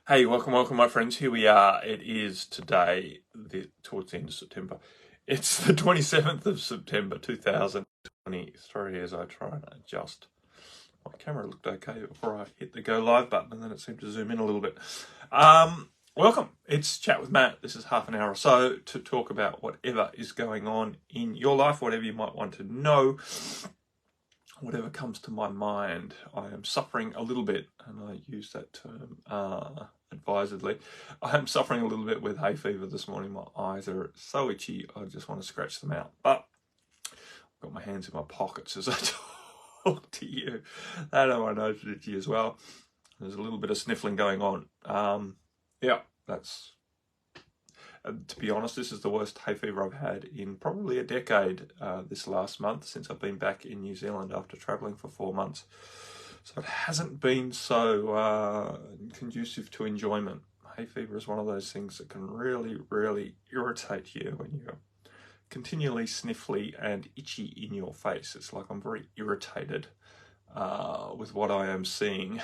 Hey, welcome, my friends. Here we are. It is today, towards the end of September. It's the 27th of September, 2023, as I try and adjust. My camera looked okay before I hit the go live button, and then it seemed to zoom in a little bit. Welcome. It's Chat with Matt. This is half an hour or so to talk about whatever is going on in your life, whatever you might want to know, whatever comes to my mind. I am suffering a little bit, and I use that term advisedly. I am suffering a little bit with hay fever this morning. My eyes are so itchy, I just want to scratch them out. But I've got my hands in my pockets as I talk to you. That I know to you as well. There's a little bit of sniffling going on. Yeah, that's... to be honest, this is the worst hay fever I've had in probably a decade this last month, since I've been back in New Zealand after travelling for 4 months. So it hasn't been so conducive to enjoyment. Hay fever is one of those things that can really, really irritate you when you're continually sniffly and itchy in your face. It's like I'm very irritated with what I am seeing.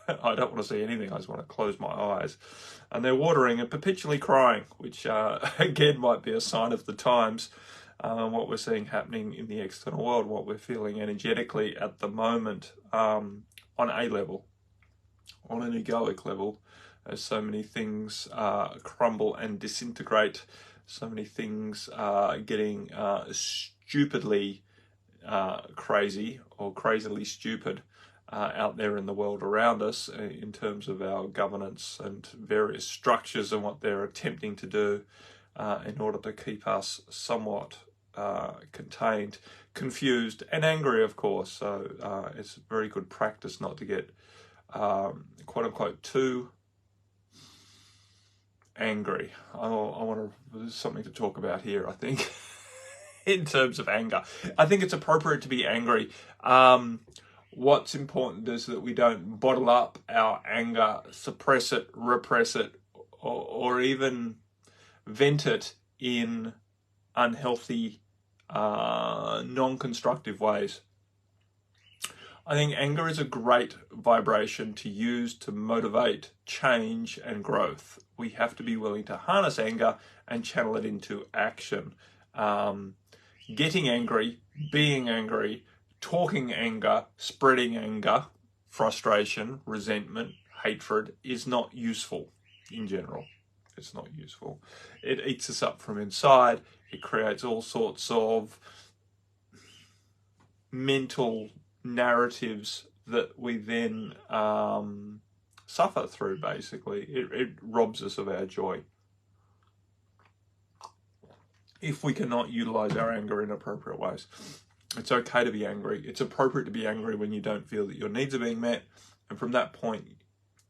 I don't want to see anything. I just want to close my eyes. And they're watering and perpetually crying, which again might be a sign of the times. What we're seeing happening in the external world, what we're feeling energetically at the moment on a level, on an egoic level, as so many things crumble and disintegrate, so many things are getting stupidly crazy or crazily stupid out there in the world around us in terms of our governance and various structures and what they're attempting to do in order to keep us somewhat contained, confused, and angry, of course. So it's very good practice not to get quote unquote too angry. I want to, there's something to talk about here, I think, in terms of anger. I think it's appropriate to be angry. What's important is that we don't bottle up our anger, suppress it, repress it, or even vent it in unhealthy, non-constructive ways. I think anger is a great vibration to use to motivate change and growth. We have to be willing to harness anger and channel it into action. Getting angry, being angry, talking anger, spreading anger, frustration, resentment, hatred is not useful in general. It's not useful. It eats us up from inside. It creates all sorts of mental narratives that we then suffer through, basically. It robs us of our joy if we cannot utilize our anger in appropriate ways. It's okay to be angry. It's appropriate to be angry when you don't feel that your needs are being met. And from that point,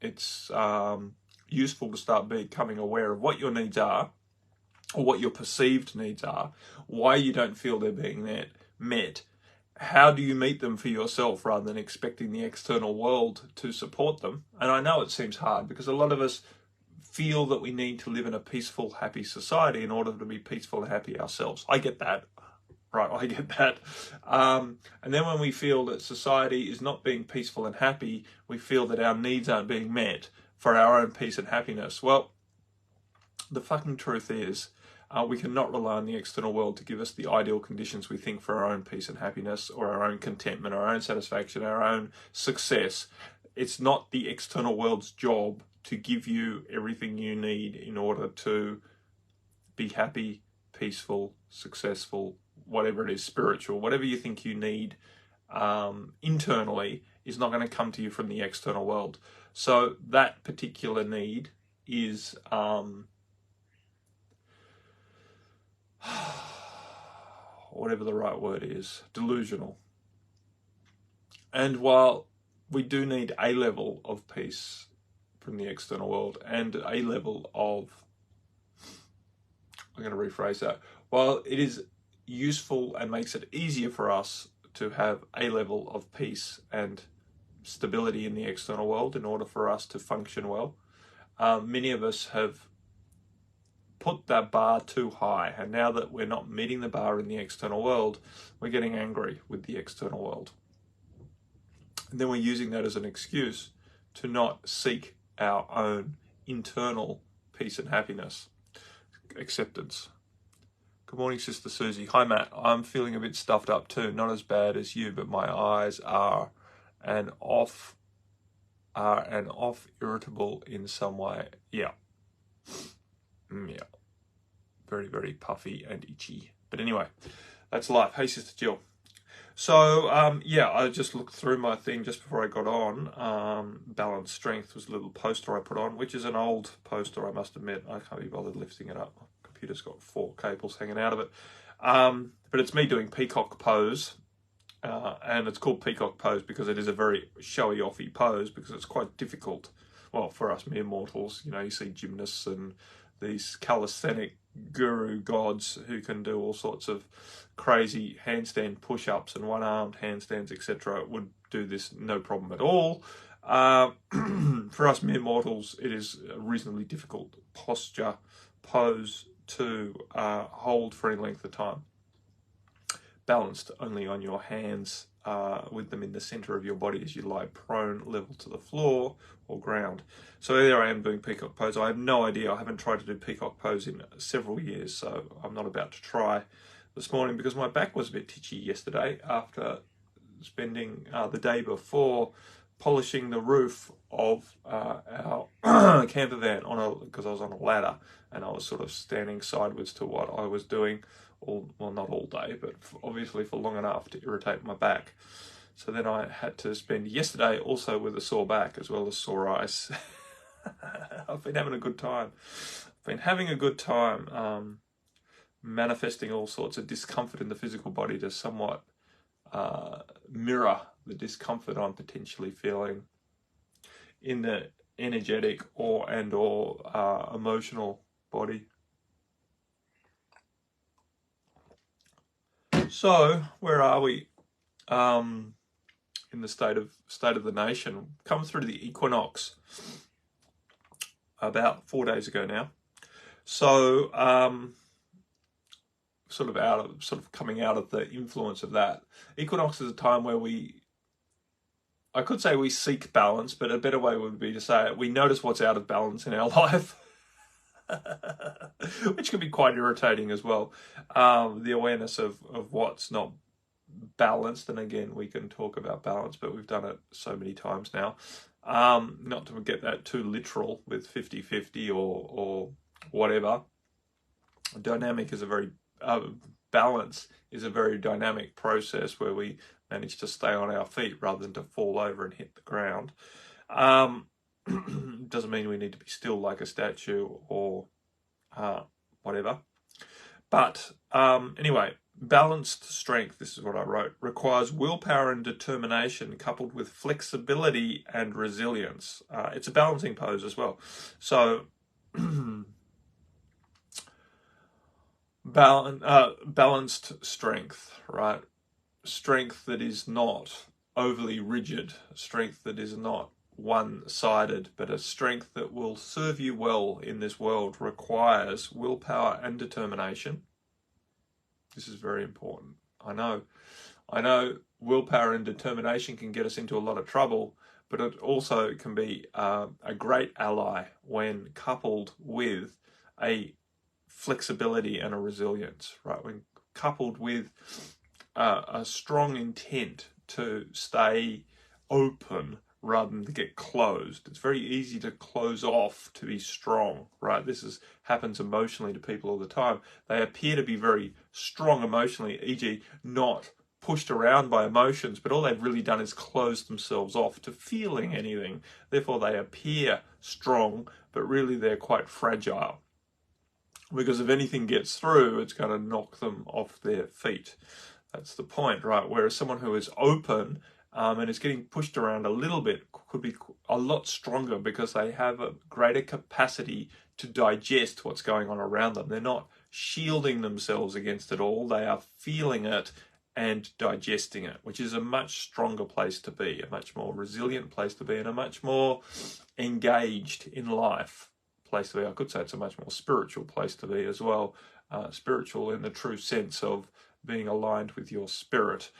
it's useful to start becoming aware of what your needs are, or what your perceived needs are, why you don't feel they're being met. How do you meet them for yourself rather than expecting the external world to support them? And I know it seems hard because a lot of us feel that we need to live in a peaceful, happy society in order to be peaceful and happy ourselves. I get that. Right, I get that. And then when we feel that society is not being peaceful and happy, we feel that our needs aren't being met for our own peace and happiness. Well, the fucking truth is, we cannot rely on the external world to give us the ideal conditions we think for our own peace and happiness, or our own contentment, our own satisfaction, our own success. It's not the external world's job to give you everything you need in order to be happy, peaceful, successful, whatever it is, spiritual, whatever you think you need internally is not going to come to you from the external world. So that particular need is whatever the right word is, delusional. And while we do need a level of peace from the external world and a level of, I'm going to rephrase that, while it is useful and makes it easier for us to have a level of peace and stability in the external world in order for us to function well, many of us have put that bar too high, and now that we're not meeting the bar in the external world, we're getting angry with the external world. And then we're using that as an excuse to not seek our own internal peace and happiness, acceptance. Good morning, Sister Susie. Hi, Matt. I'm feeling a bit stuffed up too. Not as bad as you, but my eyes are and off irritable in some way. Yeah. Yeah. Very, very puffy and itchy. But anyway, that's life. Hey, Sister Jill. So, yeah, I just looked through my thing just before I got on. Balance Strength was a little poster I put on, which is an old poster, I must admit. I can't be bothered lifting it up. My computer's got 4 cables hanging out of it. But it's me doing peacock pose. And it's called peacock pose because it is a very showy offy pose, because it's quite difficult. Well, for us mere mortals, you see gymnasts and these calisthenic guru gods who can do all sorts of crazy handstand push-ups and one-armed handstands, etc., would do this no problem at all. For us mere mortals, it is a reasonably difficult pose to hold for any length of time. Balanced only on your hands, with them in the center of your body as you lie prone, level to the floor or ground. So there I am doing peacock pose. I have no idea. I haven't tried to do peacock pose in several years, so I'm not about to try this morning because my back was a bit titchy yesterday after spending the day before polishing the roof of our camper van because I was on a ladder and I was sort of standing sideways to what I was doing. Well, not all day, but obviously for long enough to irritate my back. So then I had to spend yesterday also with a sore back as well as sore eyes. I've been having a good time. Manifesting all sorts of discomfort in the physical body to somewhat mirror the discomfort I'm potentially feeling in the energetic or emotional body. So where are we in the state of the nation? Come through the equinox about 4 days ago now. So sort of coming out of the influence of that. Equinox is a time where I could say we seek balance, but a better way would be to say we notice what's out of balance in our life. Which can be quite irritating as well. The awareness of what's not balanced, and again we can talk about balance, but we've done it so many times now. Not to get that too literal with 50-50 or whatever. Balance is a very dynamic process where we manage to stay on our feet rather than to fall over and hit the ground. Doesn't mean we need to be still like a statue or whatever. But anyway, balanced strength, this is what I wrote, requires willpower and determination coupled with flexibility and resilience. It's a balancing pose as well. So balanced strength, right? Strength that is not overly rigid, strength that is not one-sided, but a strength that will serve you well in this world requires willpower and determination. This is very important. I know willpower and determination can get us into a lot of trouble, but it also can be a great ally when coupled with a flexibility and a resilience, right? When coupled with a strong intent to stay open rather than to get closed. It's very easy to close off to be strong, right? This happens emotionally to people all the time. They appear to be very strong emotionally, e.g. not pushed around by emotions, but all they've really done is close themselves off to feeling anything. Therefore, they appear strong, but really they're quite fragile. Because if anything gets through, it's going to knock them off their feet. That's the point, right? Whereas someone who is open and is getting pushed around a little bit could be a lot stronger because they have a greater capacity to digest what's going on around them. They're not shielding themselves against it all. They are feeling it and digesting it, which is a much stronger place to be, a much more resilient place to be, and a much more engaged in life place to be. I could say it's a much more spiritual place to be as well. Spiritual in the true sense of being aligned with your spirit.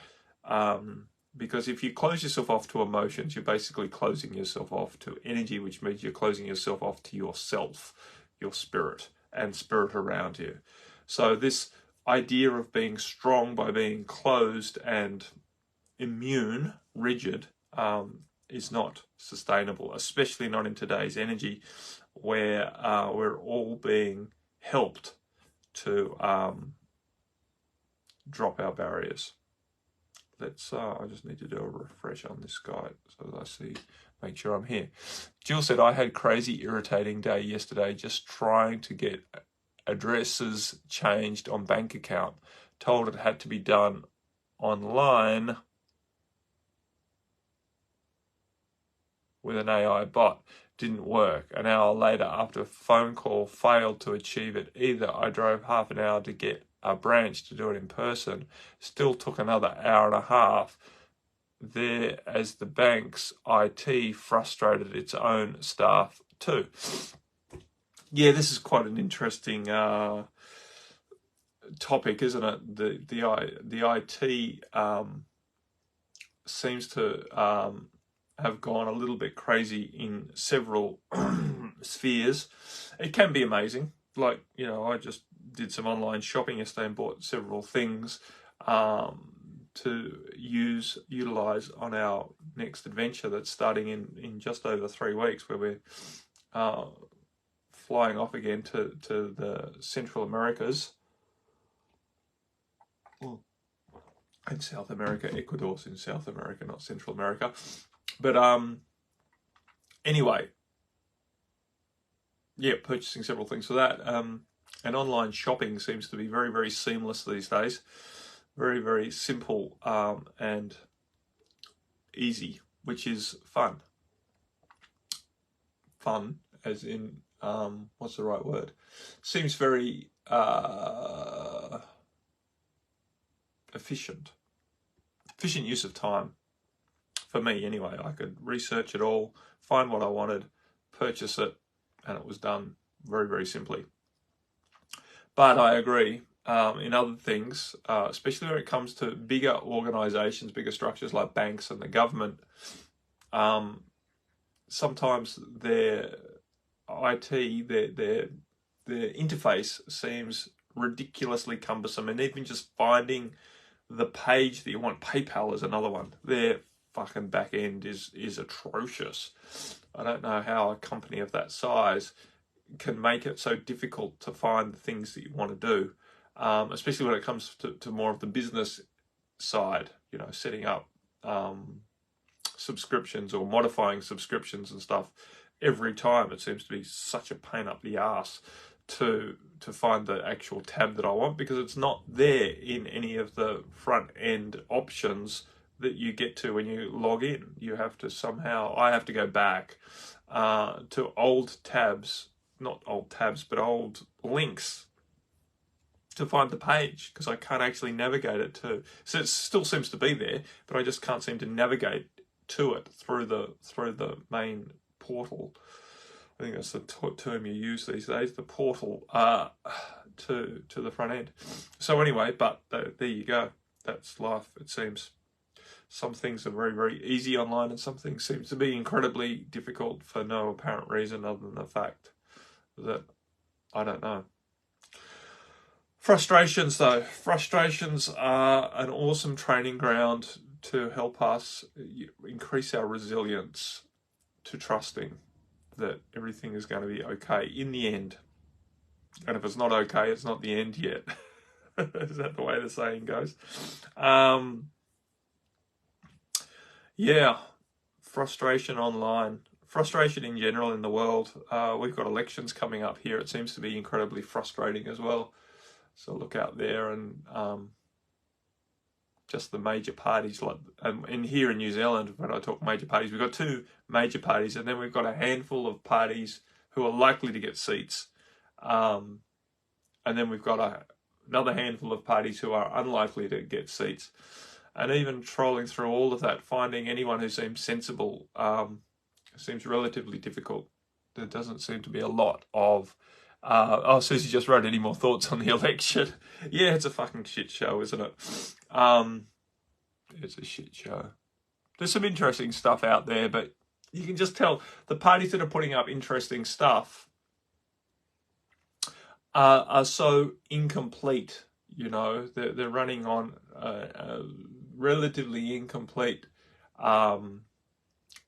Because if you close yourself off to emotions, you're basically closing yourself off to energy, which means you're closing yourself off to yourself, your spirit, and spirit around you. So this idea of being strong by being closed and immune, rigid, is not sustainable, especially not in today's energy, where we're all being helped to drop our barriers. Let's. I just need to do a refresh on this guy so that I see, make sure I'm here. Jill said, I had crazy irritating day yesterday just trying to get addresses changed on bank account. Told it had to be done online with an AI bot. Didn't work. An hour later, after a phone call failed to achieve it either, I drove half an hour to get a branch to do it in person. Still took another hour and a half there as the bank's IT frustrated its own staff too. Yeah, this is quite an interesting topic, isn't it? The IT seems to have gone a little bit crazy in several spheres. It can be amazing. Like, you know, I just did some online shopping yesterday and bought several things to utilize on our next adventure that's starting in just over 3 weeks, where we're flying off again to the Central Americas. And South America. Ecuador's in South America, not Central America. But anyway, yeah, purchasing several things for that. And online shopping seems to be very, very seamless these days. Very, very simple and easy, which is fun. Fun, as in, what's the right word? Seems very efficient. Efficient use of time. For me, anyway. I could research it all, find what I wanted, purchase it, and it was done very, very simply. But I agree, in other things, especially when it comes to bigger organisations, bigger structures like banks and the government, sometimes their IT, their interface seems ridiculously cumbersome, and even just finding the page that you want. PayPal is another one. Their fucking back end is atrocious. I don't know how a company of that size can make it so difficult to find the things that you want to do, especially when it comes to more of the business side, you know, setting up subscriptions or modifying subscriptions and stuff. Every time it seems to be such a pain up the ass to find the actual tab that I want, because it's not there in any of the front end options that you get to when you log in. You have to somehow, I have to go back to old tabs, not old tabs, but old links to find the page, because I can't actually navigate it to. So it still seems to be there, but I just can't seem to navigate to it through the main portal. I think that's the term you use these days, the portal, to the front end. So anyway, but there you go. That's life, it seems. Some things are very, very easy online, and some things seem to be incredibly difficult for no apparent reason other than the fact that, I don't know. Frustrations, though. Frustrations are an awesome training ground to help us increase our resilience to trusting that everything is going to be okay in the end. And if it's not okay, it's not the end yet. Is that the way the saying goes? Yeah, frustration online. Frustration in general in the world. We've got elections coming up here. It seems to be incredibly frustrating as well. So look out there, and just the major parties, like, and here in New Zealand, when I talk major parties, we've got 2 major parties, and then we've got a handful of parties who are likely to get seats, and then we've got another handful of parties who are unlikely to get seats. And even trolling through all of that, finding anyone who seems sensible seems relatively difficult. There doesn't seem to be a lot of Susie just wrote, any more thoughts on the election? Yeah, it's a fucking shit show, isn't it? It's a shit show. there's some interesting stuff out there, but you can just tell the parties that are putting up interesting stuff are so incomplete. You know, they're running on a relatively incomplete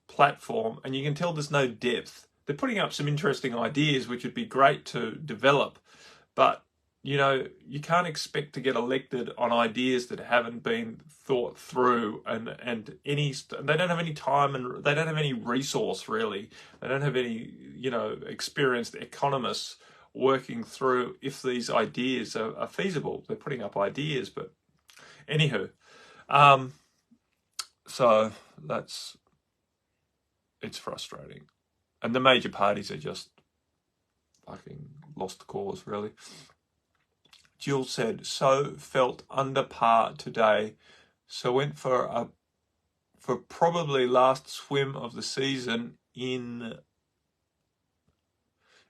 platform, and you can tell there's no depth. They're putting up some interesting ideas, which would be great to develop, but you know, you can't expect to get elected on ideas that haven't been thought through, and they don't have any time, and they don't have any resource really. They don't have any, you know, experienced economists working through if these ideas are feasible. They're putting up ideas, but anywho, so it's frustrating, and the major parties are just fucking lost the cause, really. Jill said, so felt under par today, so went for probably last swim of the season in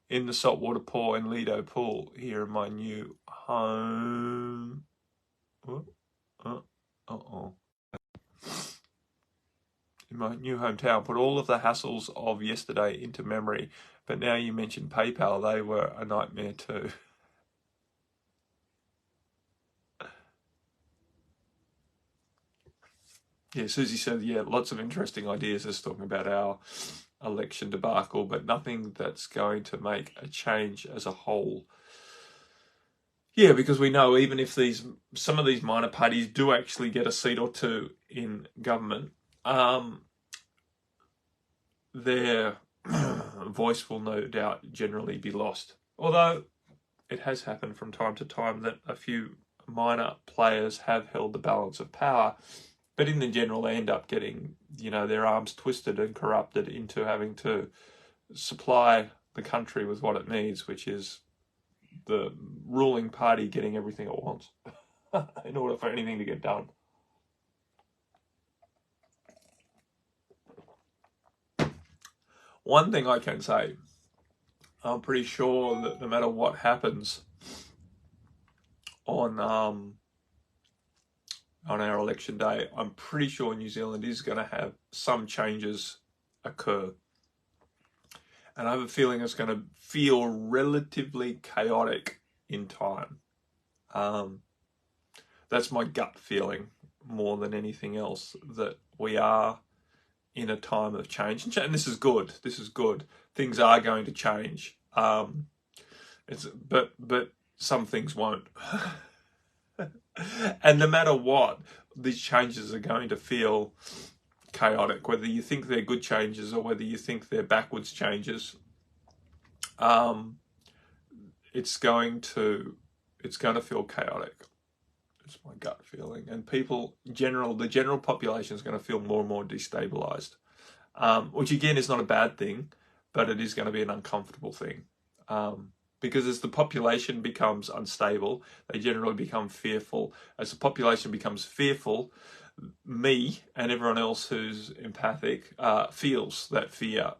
the saltwater pool in Lido Pool here in my new home. In my new hometown, put all of the hassles of yesterday into memory, but now you mentioned PayPal, they were a nightmare too. Yeah, Susie said, yeah, lots of interesting ideas just talking about our election debacle, but nothing that's going to make a change as a whole. Yeah, because we know even if some of these minor parties do actually get a seat or two in government, their voice will no doubt generally be lost. Although it has happened from time to time that a few minor players have held the balance of power, but in the general they end up getting, you know, their arms twisted and corrupted into having to supply the country with what it needs, which is the ruling party getting everything it wants in order for anything to get done. One thing I can say, I'm pretty sure that no matter what happens on our election day, I'm pretty sure New Zealand is going to have some changes occur. And I have a feeling it's going to feel relatively chaotic in time. That's my gut feeling more than anything else, that we are in a time of change. And this is good. This is good. Things are going to change. But some things won't. And no matter what, these changes are going to feel chaotic, whether you think they're good changes or whether you think they're backwards changes. It's going to feel chaotic. It's my gut feeling, and the general population is going to feel more and more destabilized, which again is not a bad thing, but it is going to be an uncomfortable thing. Because as the population becomes unstable, they generally become fearful. As the population becomes fearful, me and everyone else who's empathic feels that fear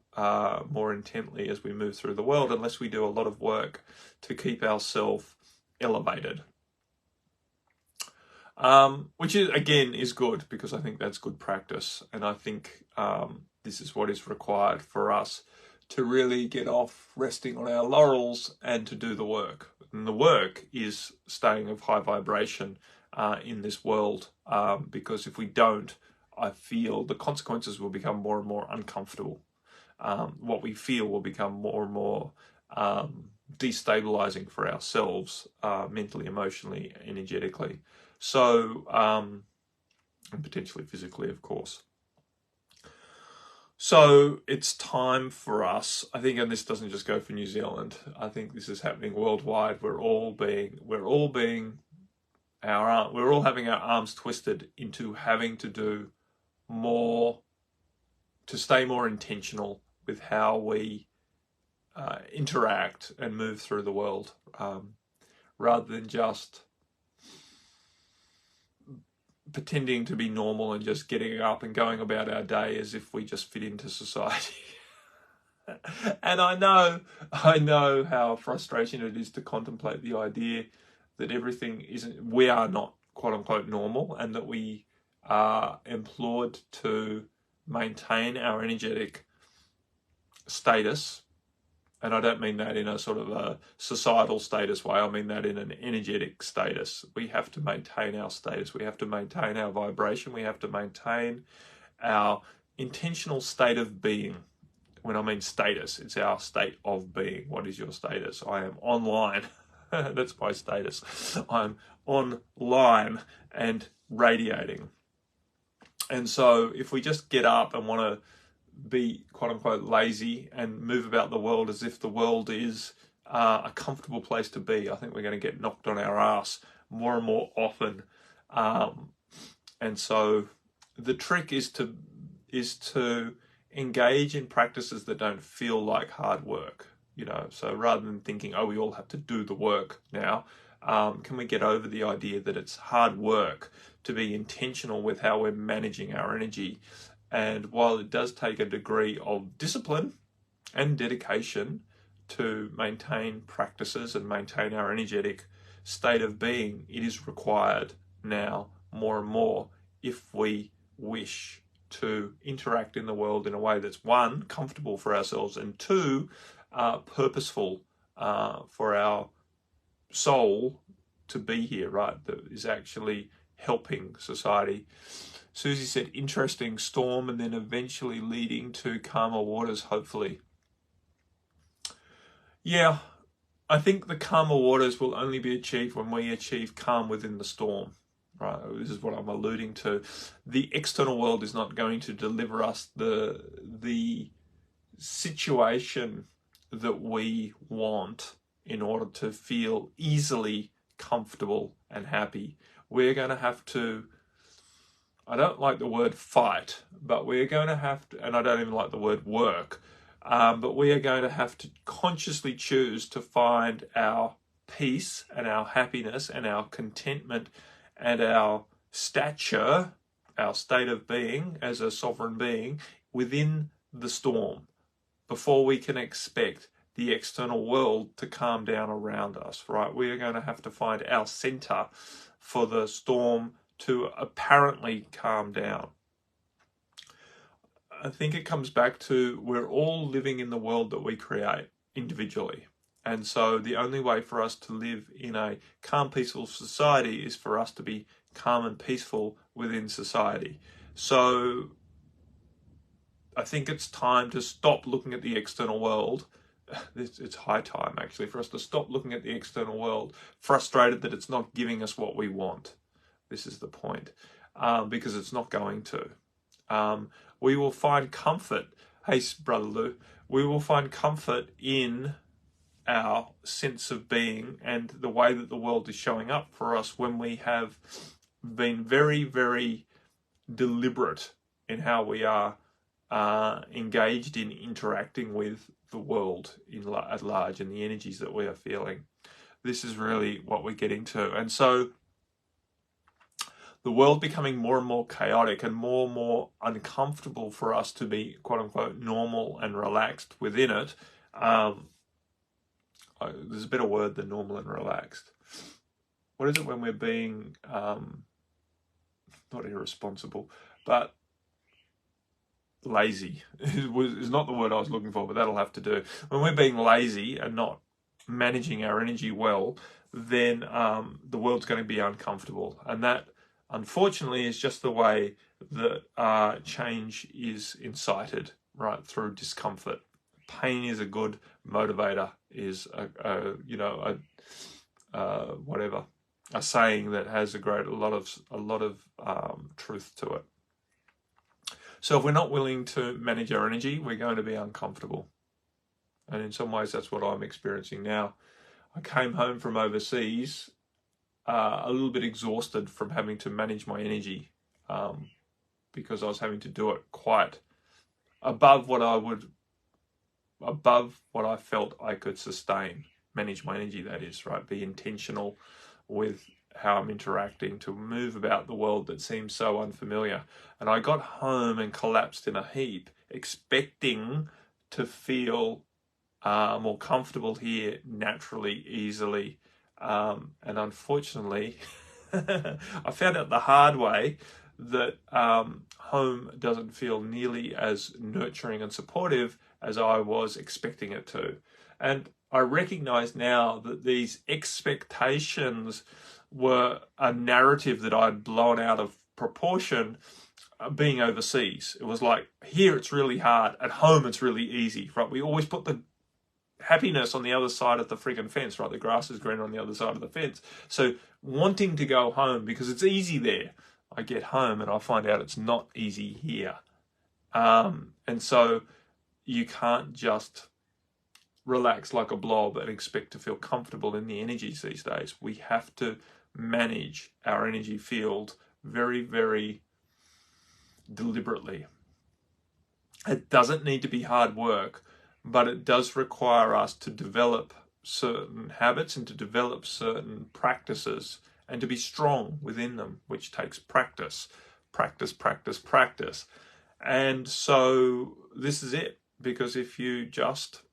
more intently as we move through the world, unless we do a lot of work to keep ourselves elevated. Which is, again, is good, because I think that's good practice. And I think this is what is required for us to really get off resting on our laurels and to do the work. And the work is staying of high vibration in this world, because if we don't, I feel the consequences will become more and more uncomfortable. What we feel will become more and more destabilizing for ourselves, mentally, emotionally, energetically. So, and potentially physically, of course. So it's time for us, I think, and this doesn't just go for New Zealand, I think this is happening worldwide. We're all having our arms twisted into having to do more, to stay more intentional with how we interact and move through the world, rather than just pretending to be normal and just getting up and going about our day as if we just fit into society. And I know how frustrating it is to contemplate the idea that we are not quote unquote normal, and that we are implored to maintain our energetic status, and I don't mean that in a sort of a societal status way, I mean that in an energetic status. We have to maintain our status, we have to maintain our vibration, we have to maintain our intentional state of being. When I mean status, it's our state of being. What is your status? I am online. That's my status. I'm online and radiating. And so if we just get up and want to be quote unquote lazy and move about the world as if the world is a comfortable place to be, I think we're going to get knocked on our ass more and more often. And so the trick is to engage in practices that don't feel like hard work. So rather than thinking, oh, we all have to do the work now, can we get over the idea that it's hard work to be intentional with how we're managing our energy? And while it does take a degree of discipline and dedication to maintain practices and maintain our energetic state of being, it is required now more and more if we wish to interact in the world in a way that's, one, comfortable for ourselves, and two, purposeful for our soul to be here, right? That is actually helping society. Susie said, interesting storm, and then eventually leading to calmer waters, hopefully. Yeah, I think the calmer waters will only be achieved when we achieve calm within the storm. Right, this is what I'm alluding to. The external world is not going to deliver us the situation that we want in order to feel easily comfortable and happy. We're going to have to, I don't like the word fight, but we're going to have to, and I don't even like the word work, but we are going to have to consciously choose to find our peace and our happiness and our contentment and our stature, our state of being as a sovereign being within the storm before we can expect the external world to calm down around us, right? We are going to have to find our center for the storm to apparently calm down. I think it comes back to we're all living in the world that we create individually. And so the only way for us to live in a calm, peaceful society is for us to be calm and peaceful within society. So I think it's time to stop looking at the external world. It's high time, actually, for us to stop looking at the external world, frustrated that it's not giving us what we want. This is the point, because it's not going to. We will find comfort. Hey, Brother Lou, we will find comfort in our sense of being and the way that the world is showing up for us when we have been very, very deliberate in how we are engaged in interacting with the world at large and the energies that we are feeling. This is really what we're getting to. And so the world becoming more and more chaotic and more uncomfortable for us to be, quote unquote, normal and relaxed within it. There's a better word than normal and relaxed. What is it when we're being, not irresponsible, but lazy is not the word I was looking for, but that'll have to do. When we're being lazy and not managing our energy well, then the world's going to be uncomfortable. And that, unfortunately, is just the way that change is incited, right, through discomfort. Pain is a good motivator, is a saying that has a lot of truth to it. So if we're not willing to manage our energy, we're going to be uncomfortable. And in some ways, that's what I'm experiencing now. I came home from overseas a little bit exhausted from having to manage my energy because I was having to do it quite above what I felt I could sustain. Manage my energy, that is, right? Be intentional with how I'm interacting, to move about the world that seems so unfamiliar. And I got home and collapsed in a heap, expecting to feel more comfortable here naturally, easily. And unfortunately, I found out the hard way that home doesn't feel nearly as nurturing and supportive as I was expecting it to. And I recognize now that these expectations were a narrative that I'd blown out of proportion being overseas. It was like, here it's really hard, at home it's really easy, right? We always put the happiness on the other side of the friggin' fence, right? The grass is greener on the other side of the fence. So wanting to go home because it's easy there, I get home and I find out it's not easy here. And so you can't just relax like a blob and expect to feel comfortable in the energies these days. We have to manage our energy field very, very deliberately. It doesn't need to be hard work, but it does require us to develop certain habits and to develop certain practices and to be strong within them, which takes practice. And so this is it, because if you just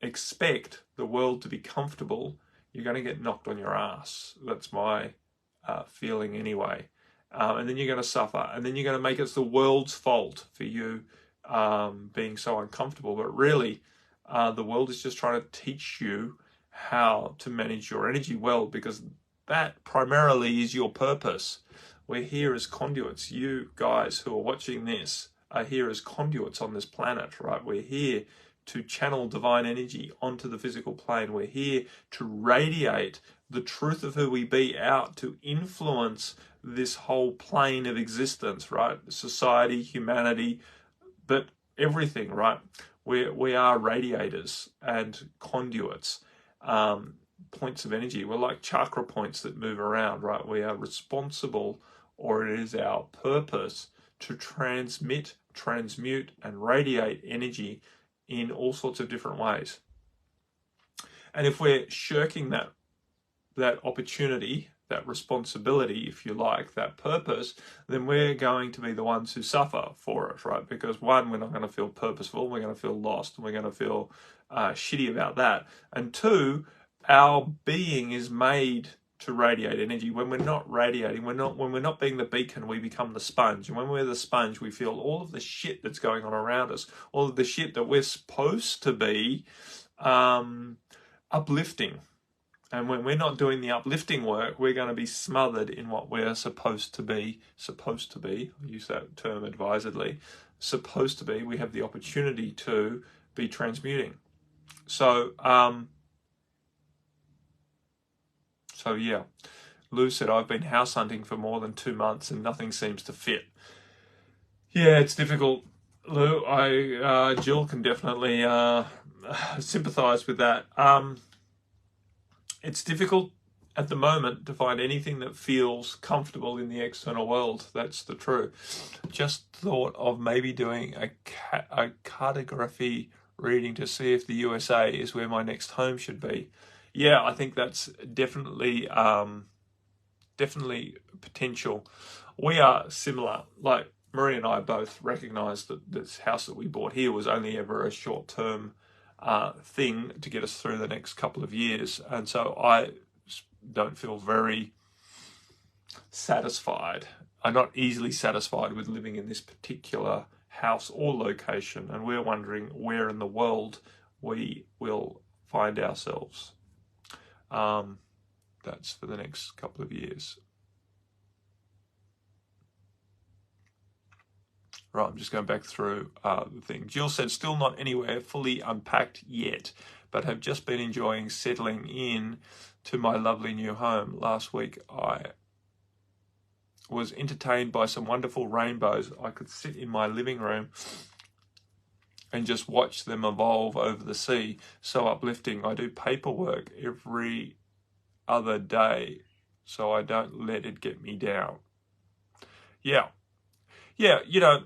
expect the world to be comfortable, you're going to get knocked on your ass. That's my feeling anyway. And then you're going to suffer, and then you're going to make it the world's fault for you being so uncomfortable. But really, the world is just trying to teach you how to manage your energy well, because that primarily is your purpose. We're here as conduits. You guys who are watching this are here as conduits on this planet, right? We're here to channel divine energy onto the physical plane. We're here to radiate the truth of who we be out, to influence this whole plane of existence, right? Society, humanity, but everything, right? We are radiators and conduits, points of energy. We're like chakra points that move around, right? We are responsible, or it is our purpose, to transmit, transmute, and radiate energy in all sorts of different ways. And if we're shirking that opportunity, that responsibility, if you like, that purpose, then we're going to be the ones who suffer for it, right? Because one, we're not going to feel purposeful, we're going to feel lost, and we're going to feel shitty about that. And two, our being is made to radiate energy. When we're not radiating, when we're not being the beacon, we become the sponge. And when we're the sponge, we feel all of the shit that's going on around us, all of the shit that we're supposed to be uplifting. And when we're not doing the uplifting work, we're going to be smothered in what we're supposed to be, I'll use that term advisedly, supposed to be. We have the opportunity to be transmuting. So yeah, Lou said, I've been house hunting for more than 2 months and nothing seems to fit. Yeah, it's difficult, Lou. Jill can definitely sympathize with that. It's difficult at the moment to find anything that feels comfortable in the external world. That's the truth. Just thought of maybe doing a cartography reading to see if the USA is where my next home should be. Yeah, I think that's definitely potential. We are similar. Like Marie and I both recognise that this house that we bought here was only ever a short-term thing to get us through the next couple of years, and so I don't feel very satisfied. I'm not easily satisfied with living in this particular house or location, and we're wondering where in the world we will find ourselves. That's for the next couple of years. Right, I'm just going back through the thing. Jill said, still not anywhere fully unpacked yet, but have just been enjoying settling in to my lovely new home. Last week I was entertained by some wonderful rainbows. I could sit in my living room and just watch them evolve over the sea. So uplifting. I do paperwork every other day so I don't let it get me down. Yeah, you know,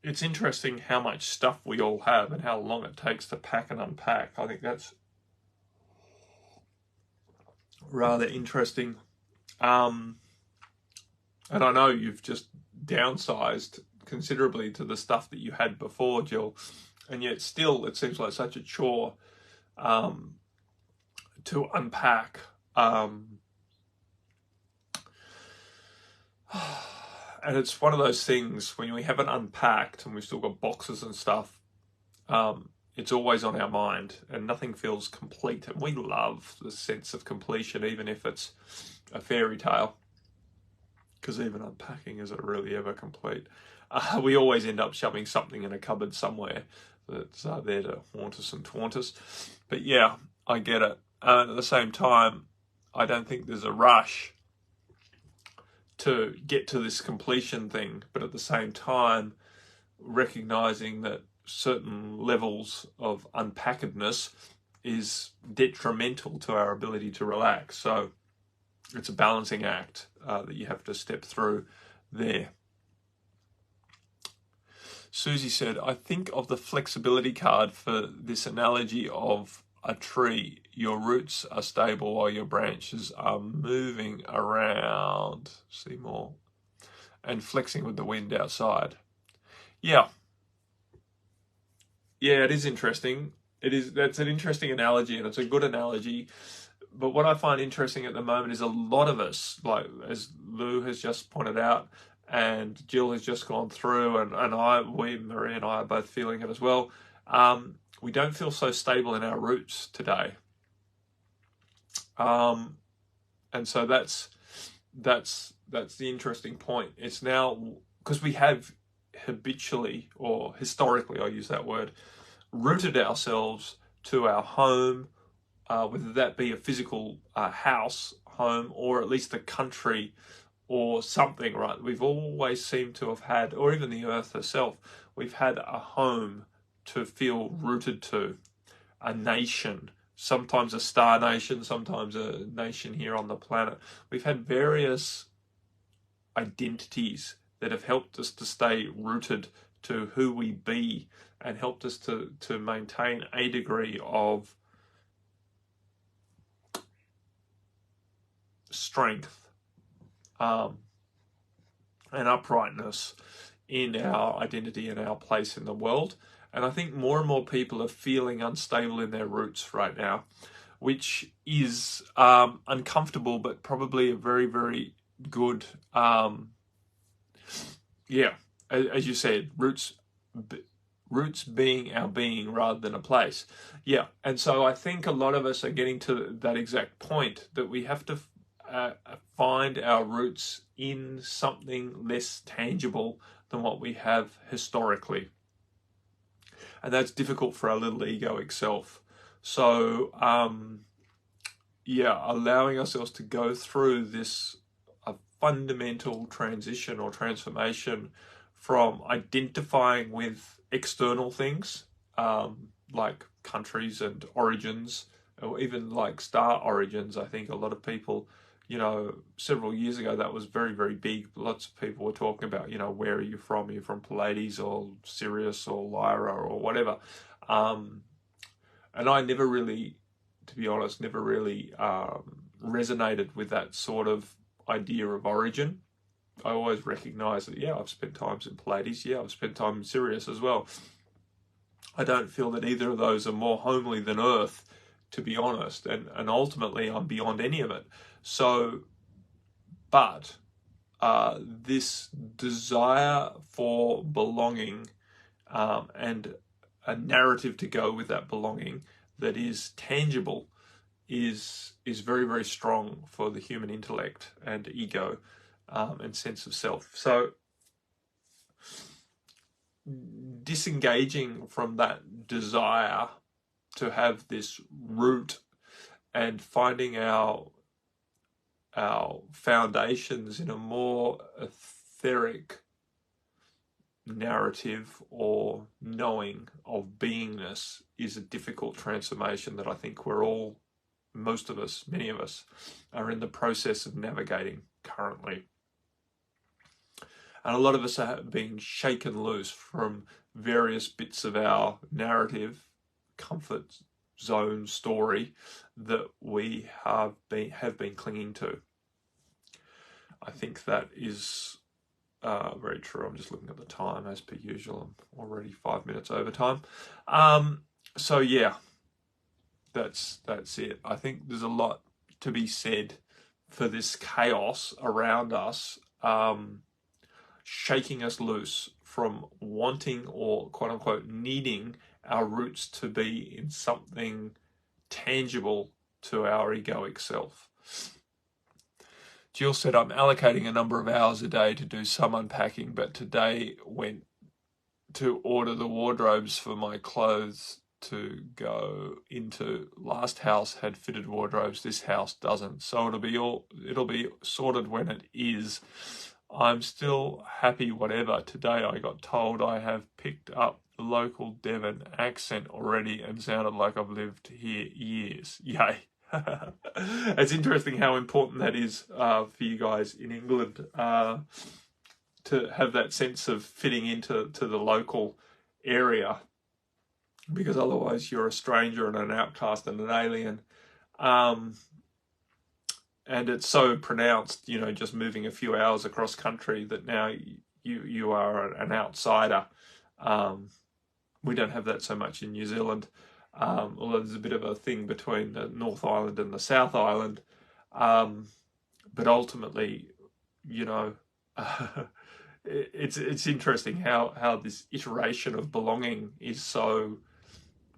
it's interesting how much stuff we all have and how long it takes to pack and unpack. I think that's rather interesting. And I know you've just downsized considerably to the stuff that you had before, Jill, and yet still it seems like such a chore to unpack. And it's one of those things when we haven't unpacked and we've still got boxes and stuff, it's always on our mind and nothing feels complete. And we love the sense of completion, even if it's a fairy tale, because even unpacking, is it really ever complete? We always end up shoving something in a cupboard somewhere that's there to haunt us and taunt us. But yeah, I get it. At the same time, I don't think there's a rush to get to this completion thing, but at the same time, recognizing that certain levels of unpackedness is detrimental to our ability to relax. So it's a balancing act that you have to step through there. Susie said, I think of the flexibility card for this analogy of a tree. Your roots are stable while your branches are moving around. See more. And flexing with the wind outside. Yeah. Yeah, it is interesting. That's an interesting analogy, and it's a good analogy. But what I find interesting at the moment is a lot of us, like as Lou has just pointed out, and Jill has just gone through, and Marie and I are both feeling it as well. We don't feel so stable in our roots today. And so that's the interesting point. It's now because we have habitually or historically, I'll use that word, rooted ourselves to our home, whether that be a physical house, home, or at least the country or something, right? We've always seemed to have had, or even the earth herself, we've had a home to feel rooted to, a nation, sometimes a star nation, sometimes a nation here on the planet. We've had various identities that have helped us to stay rooted to who we be and helped us to maintain a degree of strength and uprightness in our identity and our place in the world. And I think more and more people are feeling unstable in their roots right now, which is uncomfortable, but probably a very, very good, as you said, roots being our being rather than a place. Yeah, and so I think a lot of us are getting to that exact point that we have to find our roots in something less tangible than what we have historically. And that's difficult for our little egoic self. So, allowing ourselves to go through this fundamental transition or transformation from identifying with external things, like countries and origins, or even like star origins. I think a lot of people, several years ago, that was very, very big. Lots of people were talking about, where are you from? Are you from Pleiades or Sirius or Lyra or whatever? And I never really, to be honest, resonated with that sort of idea of origin. I always recognise that, I've spent times in Pleiades. I've spent time in Sirius as well. I don't feel that either of those are more homely than Earth, to be honest, and ultimately I'm beyond any of it. So, but this desire for belonging and a narrative to go with that belonging that is tangible is very, very strong for the human intellect and ego and sense of self. So disengaging from that desire to have this root and finding our foundations in a more etheric narrative or knowing of beingness is a difficult transformation that I think many of us are in the process of navigating currently. And a lot of us are being shaken loose from various bits of our narrative, comfort zone story that we have been clinging to. I think that is very true. I'm just looking at the time as per usual. I'm already 5 minutes over time. So yeah, that's it. I think there's a lot to be said for this chaos around us shaking us loose from wanting or quote unquote needing our roots to be in something tangible to our egoic self. Jill said, I'm allocating a number of hours a day to do some unpacking, but today went to order the wardrobes for my clothes to go into. Last house had fitted wardrobes, this house doesn't. So it'll be sorted when it is. I'm still happy whatever. Today I got told I have picked up the local Devon accent already and sounded like I've lived here years. Yay. It's interesting how important that is for you guys in England, to have that sense of fitting into the local area, because otherwise you're a stranger and an outcast and an alien. And it's so pronounced, you know, just moving a few hours across country, that now you are an outsider. We don't have that so much in New Zealand, although there's a bit of a thing between the North Island and the South Island. But ultimately, you know, it's interesting how this iteration of belonging is so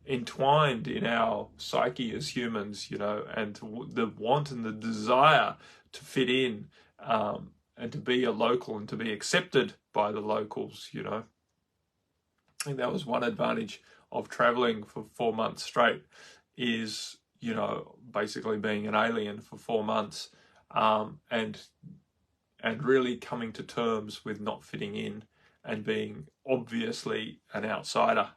entwined in our psyche as humans, you know, and the want and the desire to fit in, and to be a local and to be accepted by the locals, you know. I think that was one advantage of traveling for 4 months straight, is, you know, basically being an alien for 4 months, and really coming to terms with not fitting in and being obviously an outsider.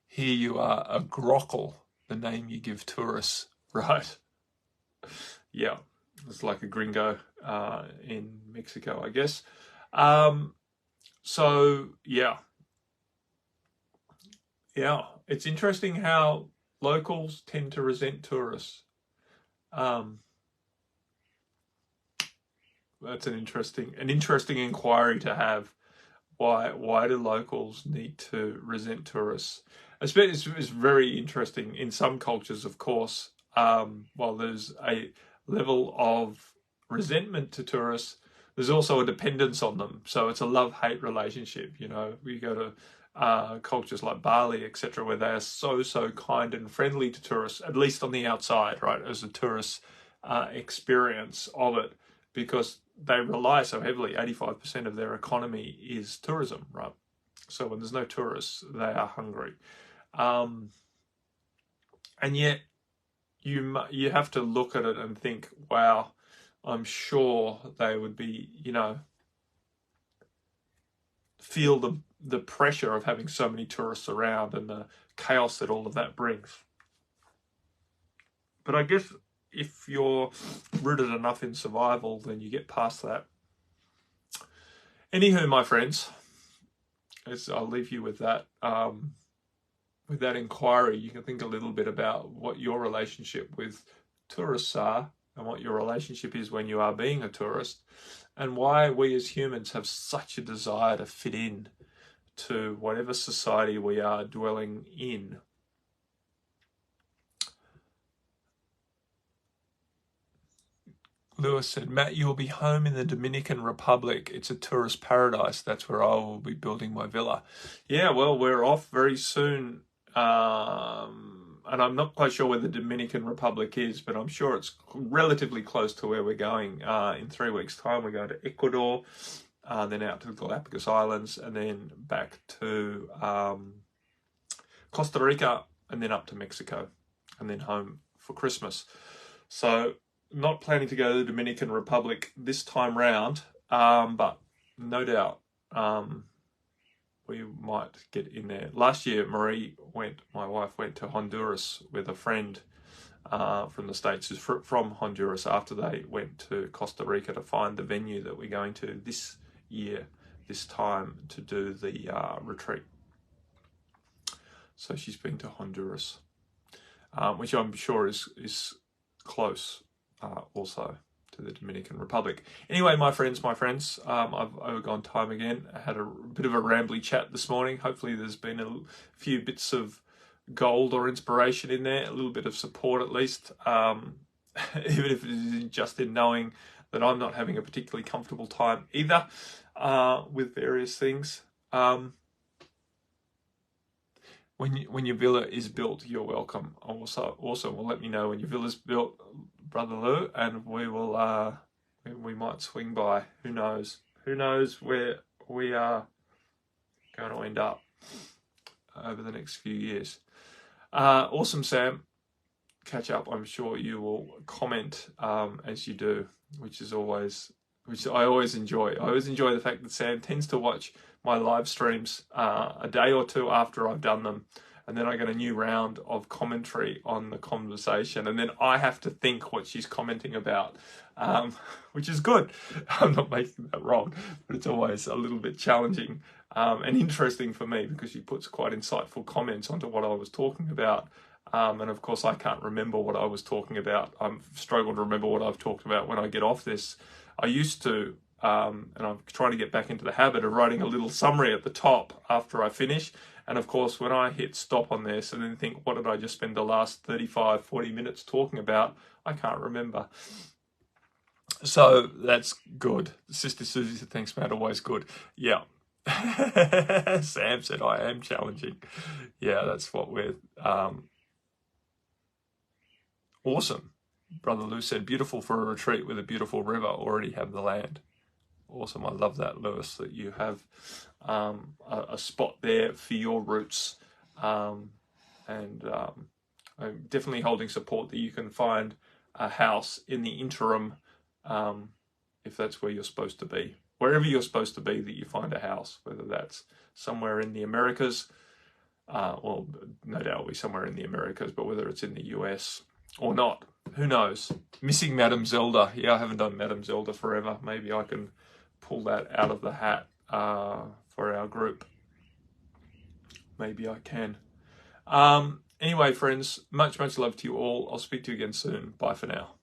Here you are, a grockle, the name you give tourists, right? Yeah, it's like a gringo in Mexico, I guess. So, yeah, it's interesting how locals tend to resent tourists. That's an interesting inquiry to have. Why do locals need to resent tourists? It's very interesting in some cultures, of course. While there's a level of resentment to tourists, there's also a dependence on them. So it's a love-hate relationship. You know, we go to cultures like Bali, etc., where they are so kind and friendly to tourists, at least on the outside, right, as a tourist experience of it, because they rely so heavily. 85% of their economy is tourism, right? So when there's no tourists, they are hungry. And yet you have to look at it and think, wow, I'm sure they would be, you know, feel the pressure of having so many tourists around and the chaos that all of that brings. But I guess if you're rooted enough in survival, then you get past that. Anywho, my friends, I'll leave you with that. With that inquiry, you can think a little bit about what your relationship with tourists are, and what your relationship is when you are being a tourist, and why we as humans have such a desire to fit in to whatever society we are dwelling in. Lewis said, Matt, you will be home in the Dominican Republic. It's a tourist paradise. That's where I will be building my villa. Yeah, well, we're off very soon. And I'm not quite sure where the Dominican Republic is, but I'm sure it's relatively close to where we're going. In 3 weeks' time, we're going to Ecuador, then out to the Galapagos Islands, and then back to Costa Rica, and then up to Mexico, and then home for Christmas. So not planning to go to the Dominican Republic this time round, but no doubt we might get in there. Last year, my wife went to Honduras with a friend from the States who's from Honduras, after they went to Costa Rica to find the venue that we're going to this year, this time, to do the retreat. So she's been to Honduras, which I'm sure is close also to the Dominican Republic. Anyway, my friends, I've overgone time again. I had a bit of a rambly chat this morning. Hopefully there's been a few bits of gold or inspiration in there, a little bit of support at least. even if it is just in knowing that I'm not having a particularly comfortable time either with various things. When your villa is built, you're welcome. Also, will let me know when your villa's built, Brother Lou, and we will we might swing by. Who knows? Who knows where we are going to end up over the next few years. Awesome, Sam. Catch up. I'm sure you will comment as you do, which I always enjoy. I always enjoy the fact that Sam tends to watch my live streams a day or two after I've done them, and then I get a new round of commentary on the conversation, and then I have to think what she's commenting about, which is good. I'm not making that wrong, but it's always a little bit challenging and interesting for me because she puts quite insightful comments onto what I was talking about. And of course, I can't remember what I was talking about. I'm struggling to remember what I've talked about when I get off this. I used to, and I'm trying to get back into the habit of writing a little summary at the top after I finish. And of course, when I hit stop on this and then think, what did I just spend the last 35, 40 minutes talking about? I can't remember. So that's good. Sister Susie said, thanks, Matt, always good. Yeah. Sam said, I am challenging. Yeah, that's what we're... Awesome. Brother Lou said, beautiful for a retreat with a beautiful river. Already have the land. Awesome. I love that, Lewis, that you have a spot there for your roots. I'm definitely holding support that you can find a house in the interim if that's where you're supposed to be. Wherever you're supposed to be, that you find a house, whether that's somewhere in the Americas, well, no doubt it'll be somewhere in the Americas, but whether it's in the US or not, who knows? Missing Madame Zelda. Yeah, I haven't done Madame Zelda forever. Maybe I can pull that out of the hat for our group. Maybe I can. Anyway, friends, much love to you all. I'll speak to you again soon. Bye for now.